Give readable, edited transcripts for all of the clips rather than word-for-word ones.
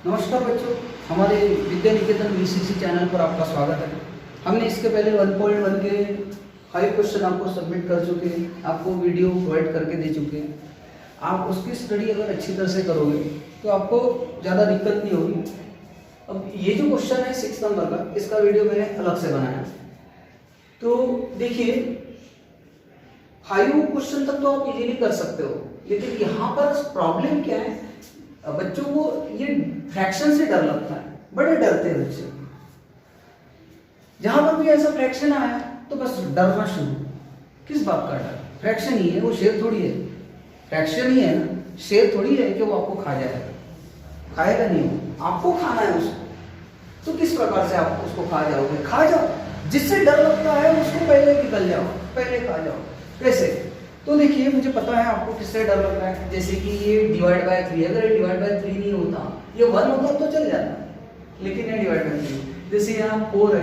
नमस्कार बच्चों, हमारे विद्या निकेतन वीसीसी चैनल पर आपका स्वागत है। हमने इसके पहले 1.1 के 5 क्वेश्चन आपको सबमिट कर चुके हैं, आपको वीडियो प्रोवाइड करके दे चुके हैं। आप उसकी स्टडी अगर अच्छी तरह से करोगे तो आपको ज़्यादा दिक्कत नहीं होगी। अब ये जो क्वेश्चन है 6 नंबर का, इसका वीडियो मैंने अलग से बनाया। तो देखिए 5 क्वेश्चन तक तो आप इजीली कर सकते हो, लेकिन यहाँ पर प्रॉब्लम क्या है, बच्चों को ये फ्रैक्शन से डर लगता है, बड़े डरते हैं बच्चे। जहां पर भी ऐसा फ्रैक्शन आया तो बस डरना शुरू। किस बात का डर? फ्रैक्शन ही है, वो शेर थोड़ी है। फ्रैक्शन ही है ना, शेर थोड़ी है कि वो आपको खा जाएगा। खाएगा नहीं, वो आपको खाना है उसको। तो किस प्रकार से आप उसको खा जाओगे? खा जाओ, जिससे डर लगता है उसको पहले निकल जाओ, पहले खा जाओ। कैसे? तो देखिए, मुझे पता है आपको किससे डर लग रहा है। जैसे कि ये डिवाइड बाय 3, अगर ये डिवाइड बाय 3 नहीं होता, ये 1 होता तो चल जाता, लेकिन ये डिवाइड बाय 3। जैसे यहाँ 4 है,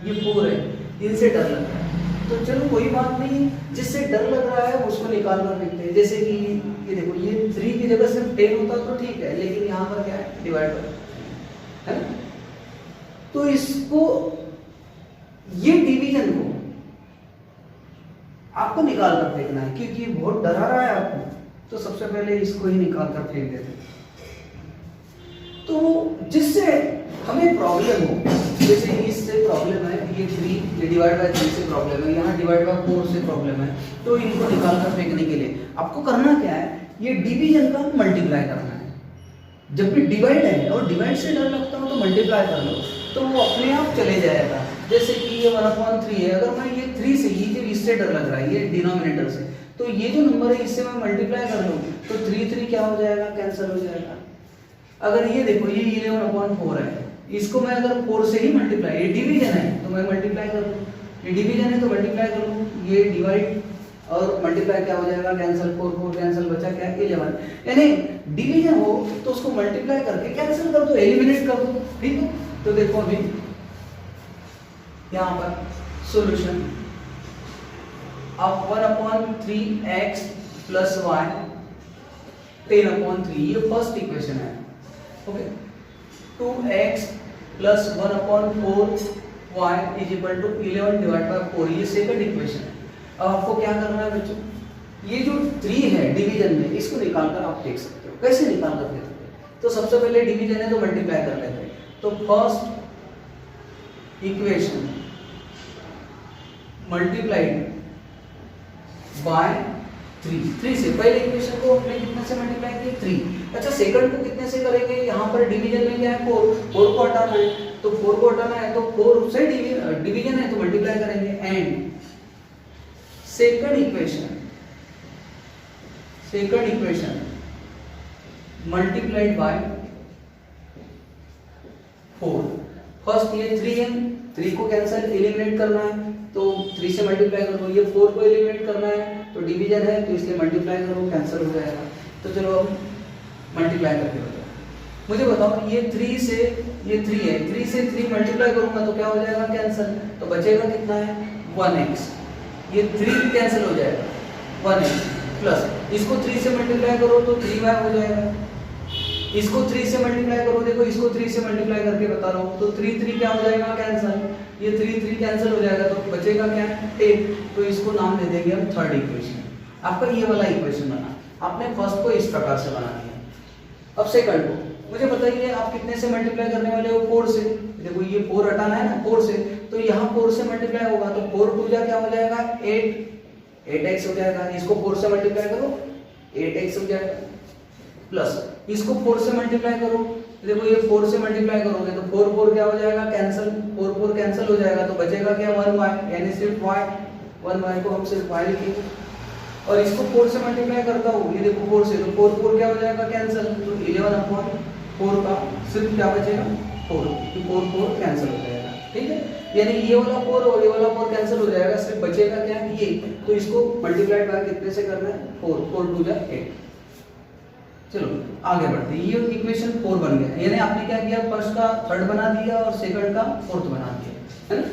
ये 4 है, इनसे डर लग रहा है। तो चलो कोई बात नहीं, जिससे डर लग रहा है उसको निकाल कर देखते हैं। जैसे कि ये देखो, ये 3 की जगह सिर्फ 10 होता तो ठीक है, लेकिन यहाँ पर क्या है, डिवाइड बाय है। तो इसको, ये डिवीजन को आपको निकाल कर फेंकना है, क्योंकि बहुत डरा रहा है आपको। तो सबसे पहले इसको ही निकाल कर फेंक देते हैं। तो जिससे हमें प्रॉब्लम हो, जैसे इससे प्रॉब्लम है, ये 3, ये डिवाइड बाय 3 से प्रॉब्लम है, यहाँ डिवाइड बाय 4 से प्रॉब्लम है। तो इनको निकाल कर फेंकने के लिए आपको करना क्या है, ये डिवीजन का मल्टीप्लाई करना है। जब भी डिवाइड है और डिवाइड से डर लगता हो तो मल्टीप्लाई कर लो, तो वो अपने आप चले जाएगा। जैसे कि ये 1/3 है, अगर मैं ये 3 से, ये जो इससे डर लग रहा है, ये डिनोमिनेटर से, तो ये जो नंबर है इससे मैं मल्टीप्लाई कर लूँ तो 3 क्या हो जाएगा, कैंसिल हो जाएगा। अगर ये देखो, ये 11/4 है, इसको मैं अगर 4 से ही मल्टीप्लाई, ये डिवीजन है तो मैं मल्टीप्लाई कर लूँ, ये डिवीजन है तो मल्टीप्लाई कर लूँ, ये डिवाइड और मल्टीप्लाई क्या हो जाएगा, कैंसिल, 4 कैंसिल, बचा क्या, 11। यानी डिवीजन हो तो उसको मल्टीप्लाई करके कैंसिल कर दो, एलिमिनेट कर दो, ठीक है। तो देखो अभी यहाँ पर सॉल्यूशन, अब 1/3x प्लस y 10/3, ये फर्स्ट इक्वेशन है। Okay, 2x plus 1/4y is equal to 11 divide by 4, ये सेकंड इक्वेशन है। अब आपको क्या करना है बच्चों, ये जो 3 है डिवीजन में, इसको निकाल कर आप देख सकते हो। कैसे निकाल कर देख सकते हैं? तो सबसे पहले डिवीजन है तो मल्टीप्लाई कर लेते हैं। तो फर्स्ट इक्वेशन मल्टीप्लाइड बाय 3 से, पहले इक्वेशन को हमने कितने से मल्टीप्लाई किया, 3। अच्छा, सेकंड को कितने से करेंगे? यहाँ पर डिवीजन में क्या है, 4 को हटाना है, तो 4 को हटाना है तो 4 से डिवीजन है तो मल्टीप्लाई करेंगे। And second equation multiplied by 4। First ये 3 है, 3 को कैंसिल, एलिमिनेट करना है तो 3 से मल्टीप्लाई करो। ये 4 को एलिमिनेट करना है तो डिवीजन है तो इसलिए मल्टीप्लाई करो, कैंसिल हो जाएगा। तो चलो अब मल्टीप्लाई करके बताओ। मुझे बताओ, ये 3 से, ये 3 है, 3 से 3 मल्टीप्लाई करूंगा तो क्या हो जाएगा, कैंसिल। तो बचेगा कितना है, 1x। ये 3 कैंसिल हो जाएगा, 1x प्लस इसको 3 से मल्टीप्लाई करो तो 3y हो जाएगा। इसको 3 से मल्टीप्लाई करो, देखो इसको 3 से मल्टीप्लाई करके बता रहा हूँ, तो 3 क्या हो जाएगा, कैंसिल। ये 3 कैंसिल हो जाएगा तो बचेगा क्या, 10। तो इसको नाम दे देंगे हम थर्ड इक्वेशन। आपका ये वाला इक्वेशन बना, आपने फर्स्ट को इस प्रकार से बना दिया। अब सेकंड को मुझे बताइए, आप कितने से मल्टीप्लाई करने वाले हो, 4 से। देखो ये 4 हटाना है ना, 4 से, तो यहाँ 4 से मल्टीप्लाई होगा तो 4 2 क्या हो जाएगा, 8x हो जाएगा। इसको 4 से मल्टीप्लाई करो, 8x हो जाएगा, प्लस इसको 4 से मल्टीप्लाई करो, देखो ये 4 से मल्टीप्लाई करोगे तो 4 क्या हो जाएगा, कैंसिल, 4 कैंसिल हो जाएगा तो बचेगा क्या, 1y, यानी सिर्फ y, 1y को हम सिर्फ y लिखेंगे। और इसको 4 से मल्टीप्लाई करता हूँ, ये देखो 4 से, तो 4 क्या हो जाएगा, कैंसिल। तो 11/4 का सिर्फ क्या बचेगा, 4, तो 4 कैंसिल हो जाएगा, ठीक है। यानी ये वाला 4 और ये वाला 4 कैंसिल हो जाएगा, सिर्फ बचेगा क्या, ये। तो इसको मल्टीप्लाइड बाय कितने से करना है, 4 2 8। चलो आगे बढ़ते हैं, ये इक्वेशन 4 बन गया। यानी आपने क्या किया, फर्स्ट का थर्ड बना दिया और सेकंड का फोर्थ बना दिया, है ना।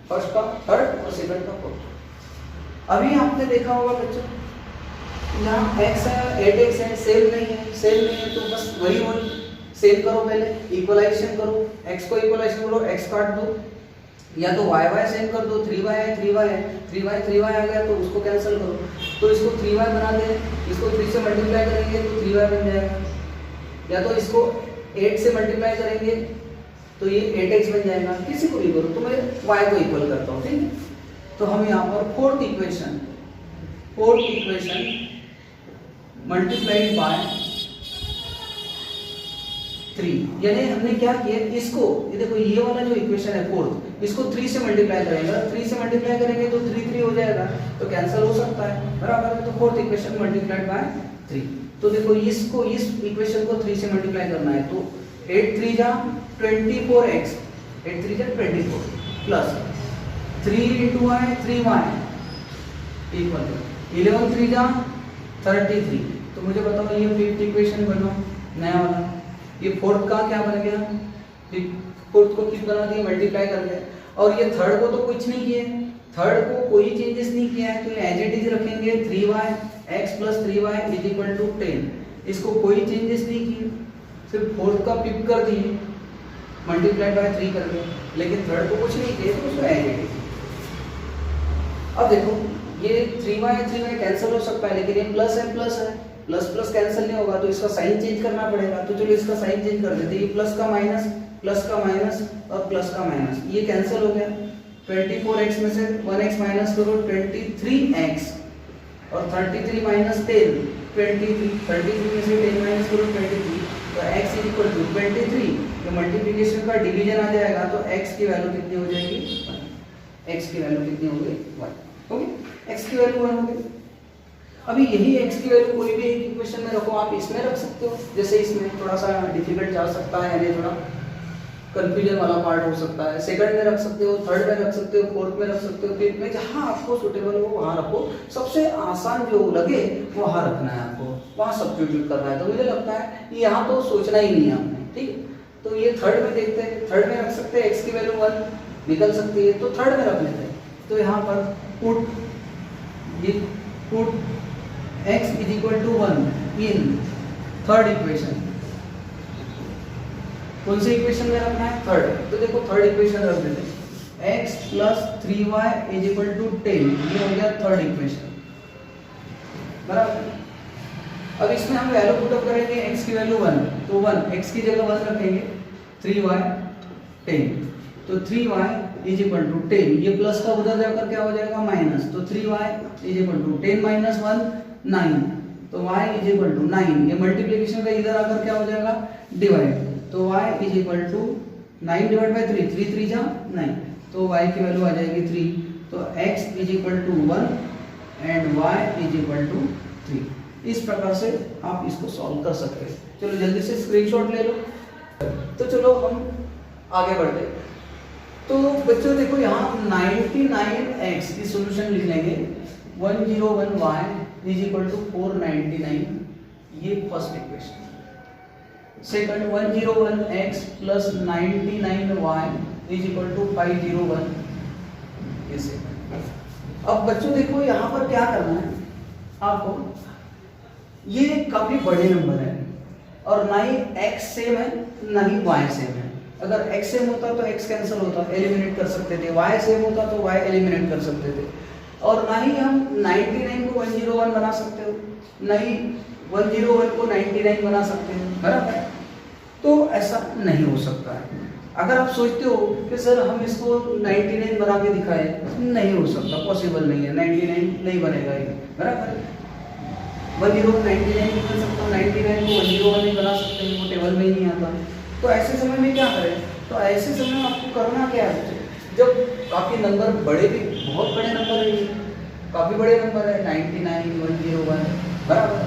फर्स्ट का थर्ड और सेकंड का फोर्थ। अभी आपने देखा होगा बच्चों, यहाँ x है, 8x है, सेम नहीं है तो बस वही सेम करो, पहले इक्वलाइजेशन करो, x को इक्वलाइजेशन करो, x काट दो, या तो y y सेम कर दो, 3y है 3y है, 3y आ गया तो उसको कैंसिल करो, तो इसको 3y बना दे, इसको 3 से मल्टीप्लाई करेंगे तो 3y बन जाएगा, या तो इसको 8 से मल्टीप्लाई करेंगे तो ये 8x बन जाएगा, किसी को भी करो, तो मैं y को इक्वल करता हूँ, ठीक है। तो हम यहाँ पर फोर्थ इक्वेशन मल्टीप्लाइड बाय 3, यानी हमने क्या किया, इसको ये देखो, ये वाला जो इक्वेशन है फोर्थ, इसको 3 से मल्टीप्लाई करेंगे, 3 से मल्टीप्लाई करेंगे तो 3 3 हो जाएगा, तो कैंसिल हो सकता है, बराबर है। तो फोर्थ इक्वेशन मल्टीप्लाइड बाय 3, तो देखो इसको, इस इक्वेशन को 3 से मल्टीप्लाई करना है, तो 8 3 जा 24x, 8 3 जा 24 plus 3 into y 3y equal 11 3 जा 33। तो मुझे बताओ ये फिफ्थ इक्वेशन बना नया वाला, ये फोर्थ का क्या बन गया, फोर्थ को किस बना दिया, मल्टीप्लाई कर दिया, और ये थर्ड को तो कुछ नहीं किया, थर्ड को कोई चेंजेस नहीं किया है, तो एज इट इज रखेंगे 3y x plus 3y is equal to 10, इसको कोई चेंजेस नहीं किए, सिर्फ फोर्थ का पिक कर दिए, मल्टीप्लाइड बाय 3 कर दिए, लेकिन थर्ड को कुछ नहीं किया, तो उसको एज इट इज। अब देखो ये 3y कैंसिल हो सकता है, लेकिन ये प्लस है, प्लस प्लस कैंसिल नहीं होगा, तो इसका साइन चेंज करना पड़ेगा, तो चलो इसका साइन चेंज कर देते हैं, ये प्लस का माइनस और प्लस का माइनस, ये कैंसिल हो गया, 24x में से 1x माइनस करो 23x, और 33 माइनस 10 23, 33 में से 10 माइनस करो 23, तो x इज इक्वल टू 23, तो मल्टीप्लिकेशन का डिवीजन आ जाएगा, तो x की वैल्यू कितनी हो जाएगी, x की वैल्यू कितनी हो गई 1, ओके, x की वैल्यू 1 हो गई। अभी यही x की वैल्यू कोई भी एक इक्वेशन में रखो, आप इसमें रख सकते हो, जैसे इसमें थोड़ा सा डिफिकल्ट जा सकता है, यानी थोड़ा कंफ्यूजन वाला पार्ट हो सकता है, सेकंड में रख सकते हो, थर्ड में रख सकते हो, फोर्थ में रख सकते हो, फिफ्थ में, जहां आपको सूटेबल हो वहां रखो, सबसे आसान जो लगे वो वहां रखना है, आपको वहां सब्स्टिट्यूट करना है। तो मुझे लगता है यहाँ तो सोचना ही नहीं है आपने, ठीक। तो ये थर्ड में देखते हैं, थर्ड में रख सकते हैं, x की वैल्यू 1 निकल सकती है, तो थर्ड में रख लेते हैं। तो यहाँ पर put x is equal to 1 in third equation, कौन सी इक्वेशन में रखना है, थर्ड। तो देखो थर्ड इक्वेशन रख देते हैं, x plus 3y is equal to 10, ये हो गया थर्ड इक्वेशन, बराबर। अब इसमें हम वैल्यू पुट अप करेंगे, x की वैल्यू 1, तो 1 x की जगह 1 रखेंगे, 3y 10, तो 3y इज इक्वल टू 10, ये प्लस का उधर जाकर क्या हो जाएगा माइनस, तो 3y is equal to 10 minus 1 9, तो y इज इक्वल टू 9, ये मल्टीप्लिकेशन का इधर आकर क्या हो जाएगा डिवाइड, तो y is equal to 9 divide by 3, 3 3 जा 9, तो y की वैल्यू आ जाएगी 3, तो x is equal to 1 and y is equal to 3। इस प्रकार से आप इसको सॉल्व कर सकते हैं। चलो जल्दी से स्क्रीनशॉट ले लो। तो चलो हम आगे बढ़ते हैं। तो बच्चों देखो यहाँ 99x की सॉल्यूशन लिख लेंगे, 101y इज इक्वल टू 499, ये first equation. Second 101x plus 99y is equal to 501, ये सेकंड। अब बच्चों देखो यहाँ पर क्या करना है आपको, ये काफी बड़े नंबर है और ना ही x सेम है ना ही y सेम है। अगर x सेम होता तो x कैंसिल होता, एलिमिनेट कर सकते थे, y सेम होता तो y एलिमिनेट कर सकते थे, और ना ही हम 99 को 101 बना सकते हो, ना ही 101 को 99 बना सकते हो, बराबर। तो ऐसा नहीं हो सकता है। अगर आप सोचते हो कि सर हम इसको 99 बना के दिखाए, नहीं हो सकता, पॉसिबल नहीं है, 99 नहीं बनेगा ये, बराबर। 101 99 नहीं बन सकता, 99 को 101 नहीं बना सकते, वो टेबल में ही नहीं आता। तो ऐसे समय में क्या करें, तो ऐसे समय में आपको करना क्या है, जब काफी नंबर बड़े भी, बहुत बड़े नंबर है, काफी बड़े नंबर है 99 101, बराबर,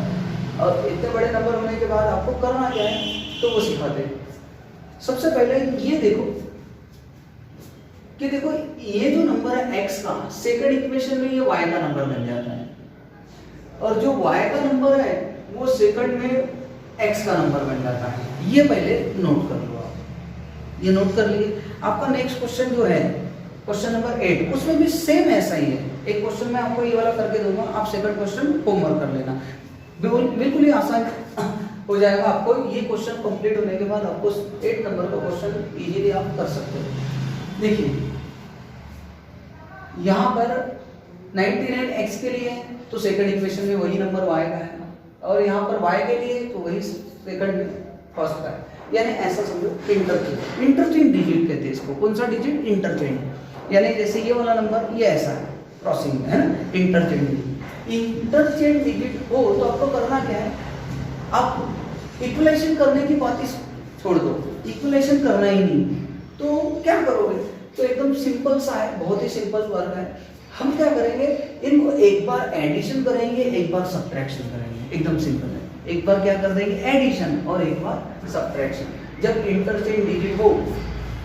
और इतने बड़े नंबर होने के बाद आपको करना क्या है, तो वो सिखाते हैं। सबसे पहले ये देखो कि देखो ये जो नंबर है x का, सेकंड इक्वेशन में ये y का नंबर बन जाता है, और जो y का नंबर है वो सेकंड में x का नंबर बन जाता है। ये पहले नोट कर लो आप, ये नोट कर लिए। आपका नेक्स्ट क्वेश्चन जो है क्वेश्चन नंबर 8, उसमें भी सेम ऐसा ही है। एक क्वेश्चन मैं आपको ये वाला करके दूंगा, आप सेकंड क्वेश्चन होमवर्क कर लेना, बिल्कुल ही आसान हो जाएगा। आपको ये क्वेश्चन कंप्लीट होने के बाद आपको 8 नंबर का क्वेश्चन इजीली आप कर सकते हो। देखिए यहाँ पर 99x के लिए तो सेकंड इक्वेशन में वही नंबर y का है, और यहाँ पर y के लिए तो वही सेकंड में फर्स्ट का है, यानी ऐसा समझो इंटरचेंज डिजिट कहते हैं इसको। कौन सा डिजिट? इंटरचेंज, यानी जैसे ये वाला नंबर ये ऐसा है क्रॉसिंग में, है ना, इंटरचेंज डिजिट हो तो आपको करना क्या है, आप इक्वलाइजेशन करने की बात ही छोड़ दो, इक्वलाइजेशन करना ही नहीं, तो क्या करोगे? तो एकदम सिंपल सा है, बहुत ही सिंपल वर्क है। हम क्या करेंगे, इनको एक बार एडिशन करेंगे, एक बार सब्ट्रैक्शन करेंगे, एकदम सिंपल है। एक बार क्या कर देंगे एडिशन और एक बार सब्ट्रैक्शन। जब इंटरचेंज डिजिट हो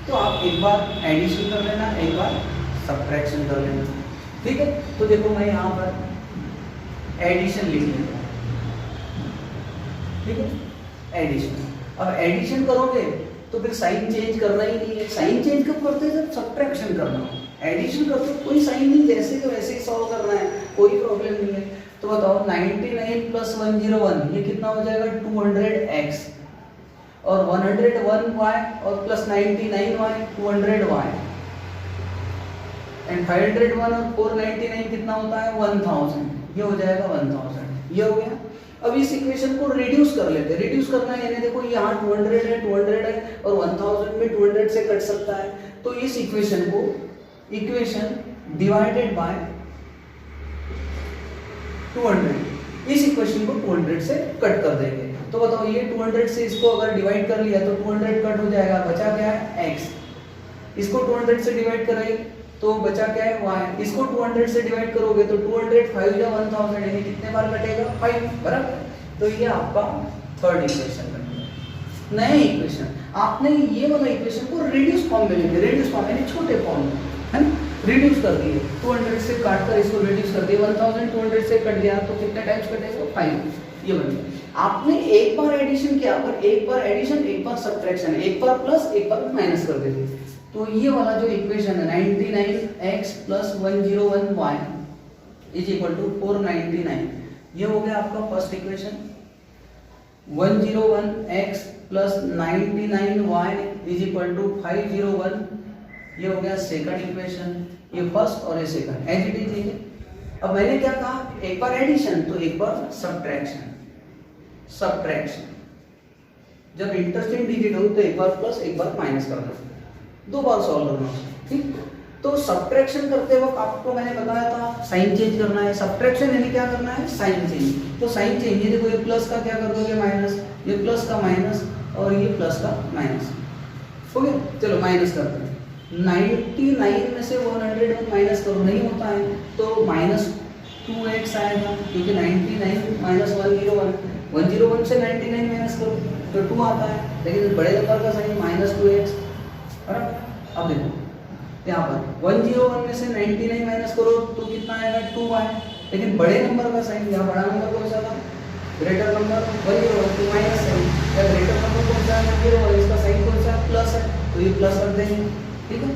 तो आप एक बार एडिशन कर लेना, एक बार सब्ट्रैक्शन कर लेना, ठीक है। तो देखो मैं यहाँ पर एडिशन लिख लेता हूँ, ठीक है, एडिशन। अब एडिशन करोगे तो फिर साइन चेंज करना ही नहीं है। साइन चेंज कब करते हैं? जब सब्ट्रैक्शन करना हो। एडिशन करते हो कोई साइन नहीं, जैसे तो वैसे ही सॉल्व करना है, कोई प्रॉब्लम नहीं है। तो बताओ 99 + 101 ये कितना हो जाएगा? 200x, और 101y और प्लस 99y 200y, एंड 501 और 499 कितना होता है? 1000। ये हो जाएगा 1000। ये हो गया। अब इस इक्वेशन को रिड्यूस कर लेते हैं। रिड्यूस करना है, यानी देखो यहाँ 200 है, 200 है और 1000 में 200 से कट सकता है, तो इस इक्वेशन को इक्वेशन डिवाइडेड बाय 200, इस इक्वेशन को 200 से कट कर देंगे। तो बताओ ये 200 से इसको अगर डिवाइड कर लिया तो 200 कट हो जाएगा, बचा क्या है? x। इसको 200 से डिवाइड करेंगे तो बचा क्या है? y। इसको 200 से डिवाइड करोगे तो 200 5 या 1000, यानी कितने बार कटेगा? 5, बराबर। तो ये आपका थर्ड इक्वेशन बनेगा। नया इक्वेशन आपने ये वाला इक्वेशन को रिड्यूस फॉर्म में लेंगे, रिड्यूस फॉर्म यानी छोटे फॉर्म में, है ना, रिड्यूस कर दिए। 200 से काट कर इसको रिड्यूस कर दिए, 1000 200 से कट गया तो कितने टाइम्स कटेगा? 5। ये बन गया। आपने एक बार एडिशन किया, पर एक बार एडिशन एक बार सब्ट्रैक्शन, एक बार प्लस एक बार माइनस कर देते। तो ये वाला जो इक्वेशन है 99x + 101y = 499, ये हो गया आपका फर्स्ट इक्वेशन। 101x + 99y = 501, ये हो गया सेकंड इक्वेशन। ये फर्स्ट और ये सेकंड एज इट इज है। अब मैंने क्या कहा, एक बार एडिशन तो एक बार सब्ट्रैक्शन। जब इंटरचेंज डिजिट हो तो एक बार प्लस एक बार माइनस कर दो, दो बार सॉल्व करना, ठीक। तो सब्ट्रैक्शन करते वक्त आपको मैंने बताया था साइन चेंज करना है। सब्ट्रैक्शन यानी क्या करना है? Sign change. तो साइन चेंज, ये देखो ये प्लस का क्या कर दोगे? माइनस, ये प्लस का माइनस और ये प्लस का माइनस, हो गया। चलो माइनस करते हैं। 99 में से 101 माइनस करो, नहीं होता है तो -2x आएगा, क्योंकि 99 - 101, 101 से 99 माइनस करो तो 2 आता है, लेकिन बड़े नंबर का साइन -2x। अब देखो यहाँ पर 101 में से 99 माइनस करो तो कितना आएगा? 2 आए, लेकिन बड़े नंबर का साइन, यहाँ बड़ा नंबर कौन सा था? ग्रेटर नंबर 101 तो माइनस है, या ग्रेटर नंबर कौन सा है? 0, इसका साइन कौन सा? प्लस है, तो ये प्लस कर देंगे, ठीक है।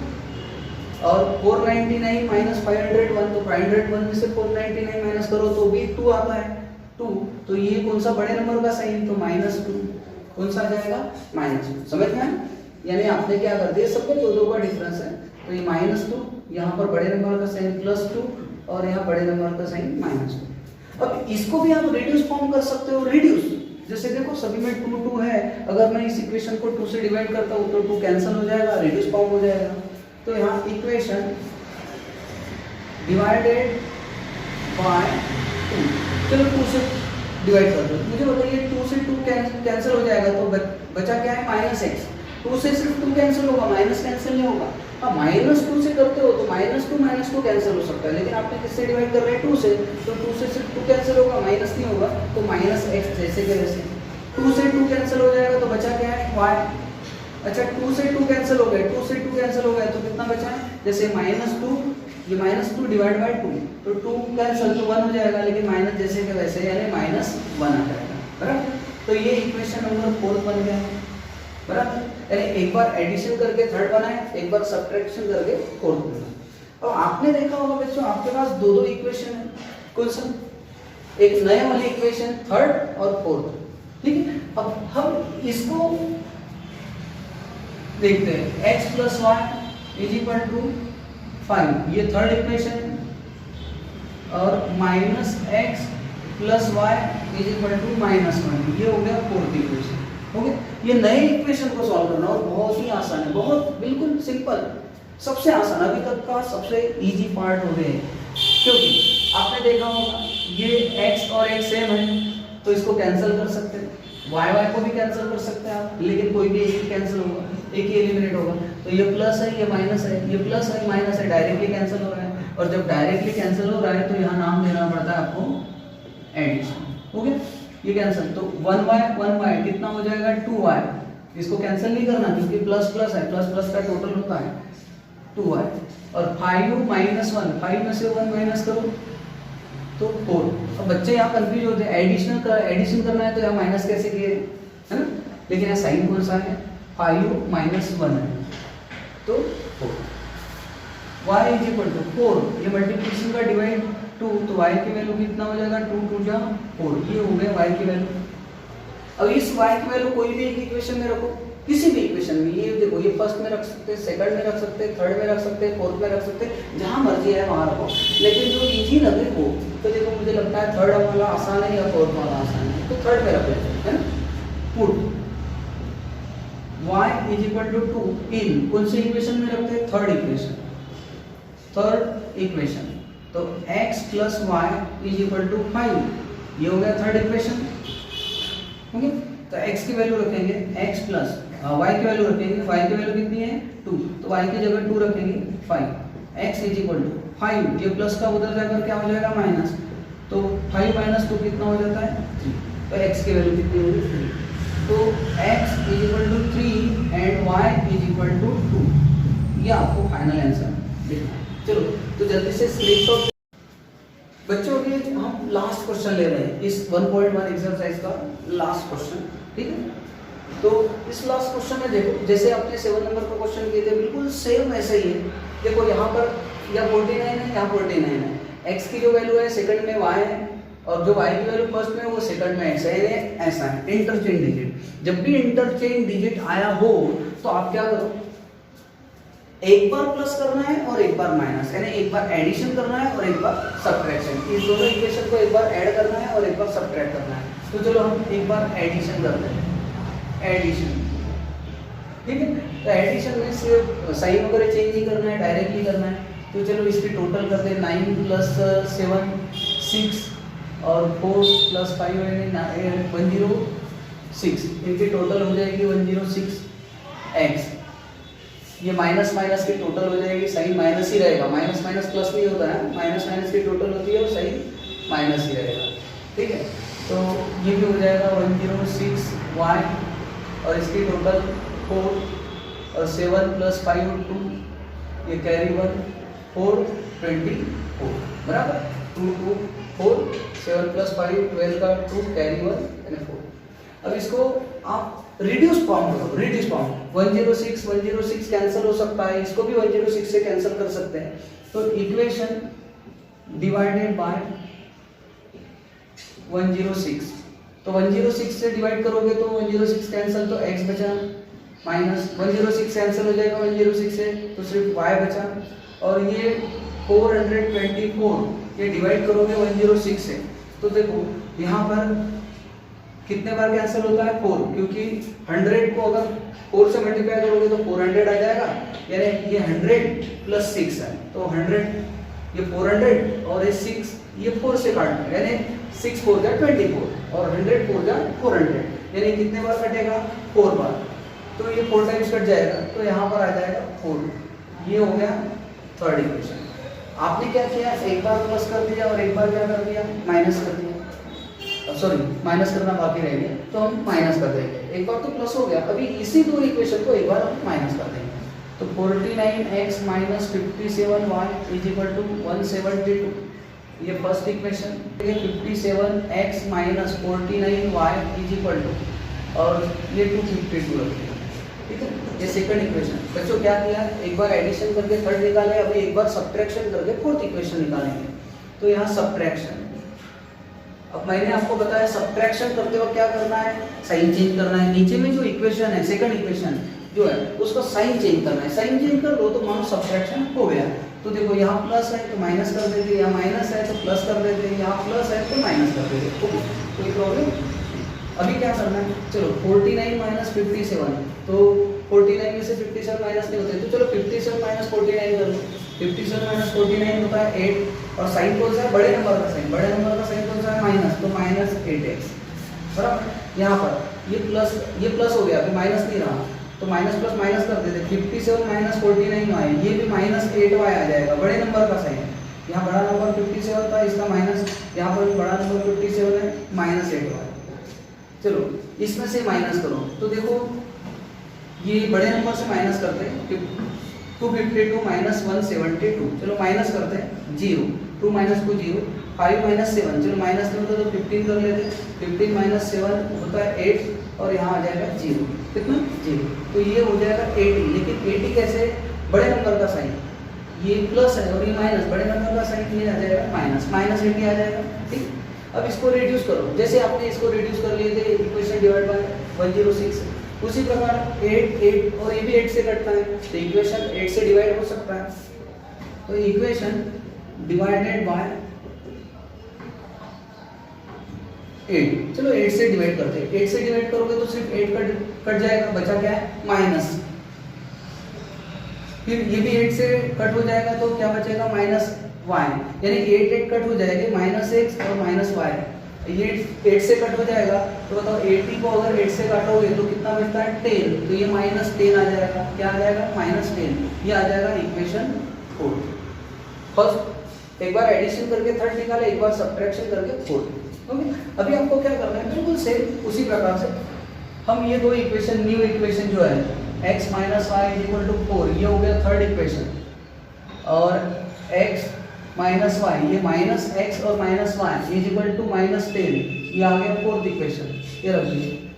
और 499 - 501, तो 501 में से 499 माइनस करो तो भी 2 आता है, 2। तो ये कौन सा बड़े नंबर का साइन? तो -2, कौन सा आ जाएगा? -2। समझ में आया? यानी आपने क्या कर दिया, सबके दो का डिफरेंस है, तो ये -2, यहाँ पर बड़े नंबर का साइन +2 और यहाँ बड़े नंबर का साइन -2। अब इसको भी आप रिड्यूस फॉर्म कर सकते हो। रिड्यूस जैसे देखो सभी में 2 2 है, अगर मैं इस इक्वेशन को 2 से डिवाइड करता हूँ तो 2 कैंसिल हो जाएगा, रिड्यूस फॉर्म हो जाएगा। तो यहाँ इक्वेशन डिवाइडेड बाय 2, चलो 2 से डिवाइड कर दो। मुझे बताइए 2 से 2 कैंसिल हो जाएगा तो बचा क्या है? -x। 2 से सिर्फ 2 कैंसिल होगा, माइनस कैंसिल नहीं होगा। अब -2 से करते हो तो -2 कैंसिल हो सकता है, लेकिन आपने किससे डिवाइड कर रहे हैं? 2 से, तो 2 से सिर्फ 2 कैंसिल होगा, माइनस नहीं होगा, तो -x जैसे के वैसे। 2 से 2 कैंसिल हो जाएगा तो बचा क्या है? y। अच्छा 2 से 2 कैंसिल हो गए, 2 से 2 कैंसिल हो गए तो कितना बचा है? जैसे -2, ये -2 डिवाइड बाय 2, तो 2 कैंसिल तो 1 हो जाएगा, लेकिन माइनस जैसे के वैसे, यानी -1 आ जाएगा, बराबर। तो ये इक्वेशन नंबर 4 बन गया, बराबर। यानी एक बार एडिशन करके थर्ड बनाए, एक बार सब्ट्रैक्शन करके फोर्थ बनाए। अब आपने देखा होगा बच्चों, आपके पास दो इक्वेशन है, कौन सा? एक नए वाली इक्वेशन थर्ड और फोर्थ, ठीक है। अब हम इसको देखते हैं, x plus Y is equal to 5, ये थर्ड इक्वेशन, और minus X plus Y is equal to -1, ये हो गया फोर्थ इक्वेशन। हो गया, ये नए इक्वेशन को सॉल्व करना और बहुत ही आसान है, बहुत बिल्कुल सिंपल, सबसे आसान, अभी तक का सबसे इजी पार्ट हो गए, क्योंकि आपने देखा होगा ये x और x सेम है तो इसको कैंसिल कर सकते हैं, y को भी कैंसिल कर सकते हैं आप, लेकिन कोई भी एक कैंसिल होगा, एक ही एलिमिनेट होगा। तो ये प्लस है, ये माइनस है, ये प्लस है, माइनस है, डायरेक्टली कैंसिल हो रहा है, और जब डायरेक्टली कैंसिल हो रहा है तो यहाँ नाम देना पड़ता है आपको एडिशन। हो गया, ये कैंसिल, तो 1y कितना हो जाएगा 2y, इसको कैंसिल नहीं करना क्योंकि प्लस प्लस है, प्लस प्लस का टोटल होता है 2y, और 5 माइनस 1, 5 में से 1 माइनस करो तो 4। अब बच्चे यहाँ कंफ्यूज होते हैं, एडिशन करना है तो यहाँ माइनस कैसे किए, है ना, लेकिन यहाँ साइन कौन सा है, 5 माइनस 1 है तो 4, y इज इक्वल टू 4, ये मल्टीप्लिकेशन का डिवाइड 2, तो y की वैल्यू कितना हो जाएगा 2 2 जा 4, ये हो गया y की वैल्यू। अब इस y की वैल्यू कोई भी एक इक्वेशन में रखो, किसी भी इक्वेशन में, ये देखो ये फर्स्ट में रख सकते हैं, सेकंड में रख सकते हैं, थर्ड में रख सकते हैं, फोर्थ में रख सकते हैं, जहां मर्जी है वहां रखो, लेकिन जो इजी लगे वो, तो देखो मुझे लगता है थर्ड वाला आसान है या फोर्थ वाला आसान है, तो थर्ड में रख लेते हैं, है ना। Put y is equal to 2 in कौन सी इक्वेशन में रखते हैं, थर्ड इक्वेशन, तो x plus Y is equal to 5, ये हो गया थर्ड इक्वेशन। ओके, तो x की वैल्यू रखेंगे, x प्लस y की वैल्यू रखेंगे, y की वैल्यू कितनी है 2, तो y की जगह 2 रखेंगे 5, x इज इक्वल टू 5, ये प्लस का उधर जाकर क्या हो जाएगा माइनस, तो 5 माइनस 2 कितना हो जाता है 3, तो x की वैल्यू कितनी होगी 3, तो x is equal to 3 and y is equal to 2, ये आपको फाइनल आंसर देखना है। चलो तो जल्दी से स्क्रीनशॉट बच्चों के, हम लास्ट क्वेश्चन ले रहे हैं इस 1.1 एक्सरसाइज का लास्ट क्वेश्चन, ठीक है। तो इस लास्ट क्वेश्चन में देखो, जैसे आपने 7 नंबर का क्वेश्चन किए थे बिल्कुल सेम ऐसे ही है। देखो यहाँ पर या 49 है, यहाँ 49 है, x की जो वैल्यू है सेकंड में y है, और जो y की वैल्यू फर्स्ट में वो सेकंड में x है, ऐसा है इंटरचेंज डिजिट। जब भी इंटरचेंज डिजिट आया हो तो आप क्या करो, एक बार प्लस करना है और एक बार माइनस, यानी एक बार एडिशन करना है और एक बार सब्ट्रैक्शन, इस दोनों इक्वेशन को एक बार ऐड करना है और एक बार सब्ट्रैक्ट करना है। तो चलो हम एक बार एडिशन करते हैं, एडिशन, ठीक है। तो एडिशन में सिर्फ साइन वगैरह चेंज नहीं करना है, डायरेक्टली करना है। तो चलो इसकी टोटल करते हैं, 9 प्लस 7 6 और 4 प्लस 5 106, इनकी टोटल हो जाएगी 106 x, ये माइनस माइनस की टोटल हो जाएगी, साइन माइनस ही रहेगा, माइनस माइनस प्लस नहीं होता है, माइनस माइनस की टोटल होती है और साइन माइनस ही रहेगा, ठीक है। तो ये भी हो जाएगा 106 y, और इसकी टोटल 4 और 7 प्लस 5 और 2, ये कैरी 1 4 24 बराबर 2 2 4 7 प्लस 5 12 का 2 कैरी 1 यानी 4। अब इसको आप रिड्यूस फॉर्म करो, रिड्यूस फॉर्म 106 कैंसिल हो सकता है, इसको भी 106 से कैंसिल कर सकते हैं। तो इक्वेशन डिवाइडेड बाय 106, तो 106 से डिवाइड करोगे तो 106 कैंसिल, तो x बचा, माइनस 106 कैंसिल हो जाएगा 106 से, तो सिर्फ y बचा, और ये 424 ये डिवाइड करोगे 106 से, तो देखो यहाँ पर कितने बार कैंसिल होता है 4, क्योंकि 100 को अगर 4 से मल्टीप्लाई करोगे तो 400 आ जाएगा, यानी ये 100 प्लस 6 है, तो 100 ये 400 और ये 6 ये 4 से काटना, यानी 6 4 जा 24 और 100 4 जा 400, यानी कितने बार कटेगा 4 बार, तो ये 4 टाइम्स कट जाएगा, तो यहाँ पर आ जाएगा 4। ये हो गया थर्ड इक्वेशन। आपने क्या किया, एक बार प्लस कर दिया और एक बार क्या कर दिया माइनस कर दिया, सॉरी माइनस करना बाकी रह गया, तो हम माइनस कर देंगे, एक बार तो प्लस हो गया, अभी इसी दो इक्वेशन को एक बार हम माइनस कर देंगे। तो 49x minus 57y is equal to 172, ये first equation, 57x minus 49y is equal to, और ये 252 रखते हैं, ठीक है। ये सेकंड इक्वेशन। बच्चों क्या किया, एक बार एडिशन करके थर्ड निकाले, अभी एक बार सब्ट्रैक्शन करके फोर्थ इक्वेशन निकालेंगे। तो यहाँ सब्ट्रैक्शन, अब मैंने आपको बताया सब्ट्रैक्शन करते वक्त क्या करना है, साइन चेंज करना है। नीचे में जो इक्वेशन है, सेकंड इक्वेशन जो है उसका साइन चेंज करना है। साइन चेंज कर दो तो मानो सब्ट्रैक्शन हो गया। तो देखो यहाँ प्लस है तो माइनस कर देते, यहाँ माइनस है तो प्लस कर देते, यहाँ प्लस है तो माइनस कर देते। ओके, कोई प्रॉब्लम? अभी क्या करना है, चलो 49 माइनस 57, तो 49 में से 57 माइनस नहीं होते, तो चलो 57 माइनस 49 कर लो। 57 माइनस 49 होता है 8, और साइन कौन सा है, बड़े नंबर का साइन। बड़े नंबर का साइन कौन सा है, माइनस, तो माइनस 8x बराबर। यहाँ पर ये प्लस हो गया, अभी माइनस नहीं रहा, तो माइनस प्लस माइनस कर देते। 57 माइनस 49y, ये भी माइनस 8y आ जाएगा, बड़े नंबर का साइन। यहाँ बड़ा नंबर 57 था, इसका माइनस, यहाँ पर बड़ा नंबर 57 है, माइनस 8y। चलो इसमें से माइनस करो, तो देखो ये बड़े नंबर से माइनस करते हैं, 252 माइनस 172, चलो माइनस करते हैं 0, 2 माइनस 2 0, 5 माइनस 7, चलो माइनस नहीं होता तो 15 कर लेते। 15 माइनस 7 होता है 8, और यहाँ आ जाएगा 0, कितना 0, तो ये हो जाएगा 80। लेकिन 80 कैसे, बड़े नंबर का साइन, ये प्लस है और ये माइनस, बड़े नंबर का साइन ये आ जाएगा माइनस, माइनस 80 आ जाएगा। ठीक, अब इसको रिड्यूस करो, जैसे आपने इसको रिड्यूस कर लिए थे इक्वेशन डिवाइड बाय 106, उसी प्रकार 8 और ये भी 8 से कटता है, तो इक्वेशन 8 से डिवाइड हो सकता है। तो इक्वेशन डिवाइडेड बाय 8, चलो 8 से डिवाइड करते हैं। 8 से डिवाइड करोगे तो सिर्फ 8 कट जाएगा, बचा क्या है, माइनस। फिर ये भी 8 से कट हो जाएगा तो क्या बचेगा, माइनस y, यानी 8 कट हो जाएंगे, माइनस x और माइनस y। ये 8 से कट हो जाएगा, तो बताओ 80 को अगर 8 से काटोगे तो कितना बचता है, 10, तो ये माइनस 10 आ जाएगा। क्या आ जाएगा, माइनस 10, ये आ जाएगा इक्वेशन 4। फर्स्ट एक बार एडिशन करके थर्ड निकाले, एक बार सब्ट्रैक्शन करके फोर्थ। ओके, अभी आपको क्या करना है, बिल्कुल सेम उसी प्रकार से हम ये दो इक्वेशन, न्यू इक्वेशन जो है x minus Y equal to 4, ये हो गया थर्ड इक्वेशन, और x माइनस वाई, ये माइनस एक्स और minus Y is equal to minus 10, ये आ गया फोर्थ इक्वेशन, ये रख दीजिए।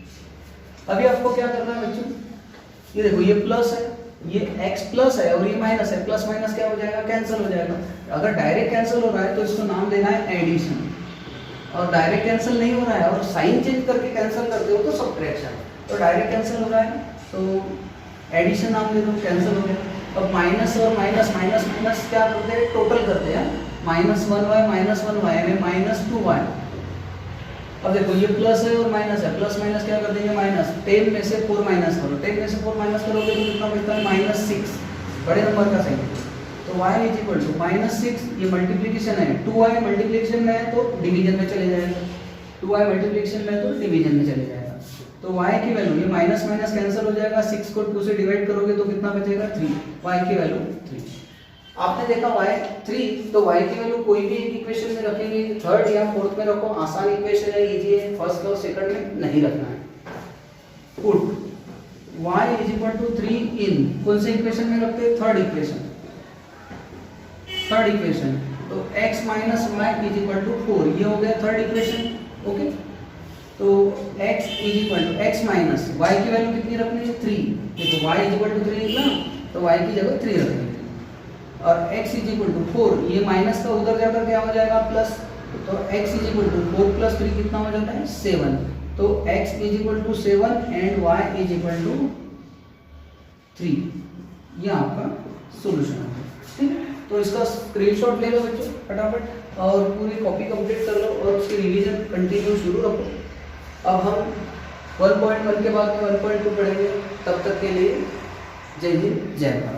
अभी आपको क्या करना है बच्चों, ये देखो ये प्लस है, ये x प्लस है और ये माइनस है, प्लस माइनस क्या हो जाएगा, कैंसिल हो जाएगा। अगर डायरेक्ट कैंसिल हो रहा है तो इसको नाम देना है एडिशन, और डायरेक्ट कैंसिल नहीं हो रहा है और साइन चेंज करके कैंसिल करते हो तो सब्ट्रैक्शन। तो डायरेक्ट कैंसिल हो रहा है तो एडिशन नाम दे दो, कैंसिल हो गया। अब माइनस और माइनस, माइनस माइनस क्या करते हैं, टोटल करते हैं, माइनस 1y माइनस 1y में माइनस 2y। अब देखो ये प्लस है और माइनस है, प्लस माइनस क्या कर देंगे, माइनस। 10 में से 4 माइनस करो, 10 में से 4 माइनस करोगे तो कितना बचता है, माइनस 6, बड़े नंबर का साइन। तो y is equal to minus 6, ये मल्टीप्लिकेशन है, 2y मल्टीप्लिकेशन में है तो डिवीजन में चले जाएगा, 2y मल्टीप्लिकेशन में है तो डिवीजन में चले जाएगा। तो y की वैल्यू, ये माइनस माइनस कैंसिल हो जाएगा, 6 को 2 से डिवाइड करोगे तो कितना बचेगा, 3, y की वैल्यू 3। आपने देखा y 3, तो y की वैल्यू कोई भी एक इक्वेशन में रखेंगे, थर्ड या फोर्थ में रखो, आसान इक्वेशन है, इजी है, फर्स्ट और सेकंड में नहीं रखना है। Put y is equal to 3 in, कौन से इक्वेशन में रखते हैं, थर्ड इक्वेशन, थर्ड इक्वेशन। तो x minus Y is equal to 4, ये हो गया थर्ड इक्वेशन। ओके, तो x is equal to x minus y की वैल्यू कितनी रखनी है, 3, देखो y इज इक्वल टू 3 निकला, तो y की जगह 3 रखनी है, और x इज इक्वल टू 4, ये माइनस का उधर जाकर क्या हो जाएगा, प्लस, तो x is equal to 4 plus 3 कितना हो जाता है, 7, तो x is equal to 7 and y is equal to 3, ये आपका सॉल्यूशन है। ठीक है, तो इसका स्क्रीनशॉट ले लो बच्चों फटाफट, और पूरी कॉपी कंप्लीट कर लो, और उसकी रिवीजन कंटिन्यू शुरू रखो। अब हम 1.1 के बाद में 1.2 पढ़ेंगे, तब तक के लिए जय हिंद जय भारत।